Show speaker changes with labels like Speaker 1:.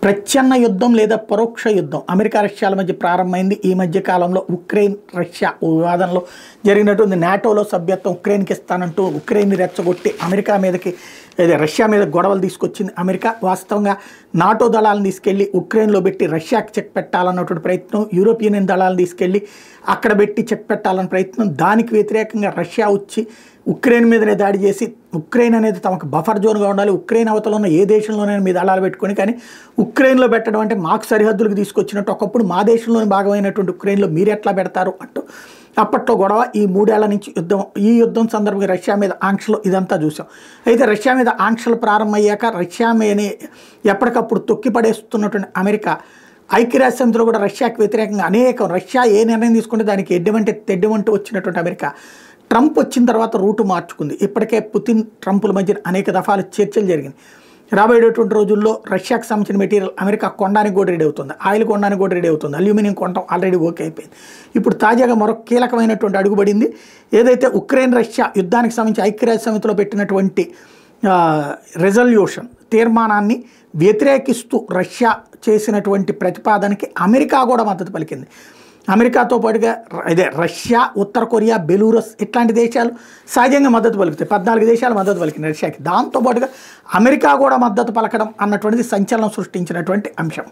Speaker 1: ప్రచ్ఛన్న యుద్ధం లేదా పరోక్ష యుద్ధం అమెరికా రష్యాల మధ్య ప్రారంభమైంది. ఈ మధ్య కాలంలో ఉక్రెయిన్ రష్యా వివాదంలో జరిగినటువంటి నాటోలో సభ్యత్వం ఉక్రెయిన్కి ఇస్తానంటూ ఉక్రెయిన్ని రెచ్చగొట్టి అమెరికా మీదకి రష్యా మీద గొడవలు తీసుకొచ్చింది అమెరికా. వాస్తవంగా నాటో దళాలను తీసుకెళ్లి ఉక్రెయిన్లో పెట్టి రష్యాకి చెక్ పెట్టాలన్నటువంటి ప్రయత్నం, యూరోపియన్ దళాలను తీసుకెళ్లి అక్కడ పెట్టి చెక్ పెట్టాలన్న ప్రయత్నం. దానికి వ్యతిరేకంగా రష్యా వచ్చి ఉక్రెయిన్ మీదనే దాడి చేసి ఉక్రెయిన్ అనేది తమకు బఫర్ జోన్గా ఉండాలి, ఉక్రెయిన్ అవతల ఉన్న ఏ దేశంలోనైనా మీ దళాలు పెట్టుకొని, కానీ ఉక్రెయిన్లో పెట్టడం అంటే మాకు సరిహద్దులకు తీసుకొచ్చినట్టు, ఒకప్పుడు మా దేశంలోని భాగమైనటువంటి ఉక్రెయిన్లో మీరు ఎట్లా పెడతారు అంటూ అప్పట్లో గొడవ. ఈ 3 ఏళ్ల నుంచి యుద్ధం. ఈ యుద్ధం సందర్భంగా రష్యా మీద ఆంక్షలు ఇదంతా చూసాం. అయితే రష్యా మీద ఆంక్షలు ప్రారంభమయ్యాక రష్యా మీద ఎప్పటికప్పుడు తొక్కిపడేస్తున్నటువంటి అమెరికా ఐక్యరాజ్య సమితిలో కూడా రష్యాకి వ్యతిరేకంగా అనేకం రష్యా ఏ నిర్ణయం తీసుకుంటే దానికి తెడ్డమంటూ వచ్చినటువంటి అమెరికా ట్రంప్ వచ్చిన తర్వాత రూటు మార్చుకుంది. ఇప్పటికే పుతిన్ ట్రంపుల మధ్య అనేక దఫాలు చర్చలు జరిగింది. రాబోయేటువంటి రోజుల్లో రష్యాకు సంబంధించిన మెటీరియల్ అమెరికా కొనడానికి కూడా రెడీ అవుతుంది, ఆయిల్ కొనడానికి కూడా రెడీ అవుతుంది, అల్యూమినియం కొనడం ఆల్రెడీ ఓకే అయిపోయింది. ఇప్పుడు తాజాగా మరొక కీలకమైనటువంటి అడుగుబడింది. ఏదైతే ఉక్రెయిన్ రష్యా యుద్ధానికి సంబంధించి ఐక్యరాజ్య సమితిలో పెట్టినటువంటి రెజల్యూషన్ తీర్మానాన్ని వ్యతిరేకిస్తూ రష్యా చేసినటువంటి ప్రతిపాదనకి అమెరికా కూడా మద్దతు పలికింది. అమెరికాతో పాటుగా రష్యా, ఉత్తర కొరియా, బెలూరస్ ఇట్లాంటి దేశాలు సహజంగా మద్దతు పలుకుతాయి. 14 దేశాలు మద్దతు పలికినాయి రష్యాకి. దాంతోపాటుగా అమెరికా కూడా మద్దతు పలకడం అన్నటువంటిది సంచలనం సృష్టించినటువంటి అంశం.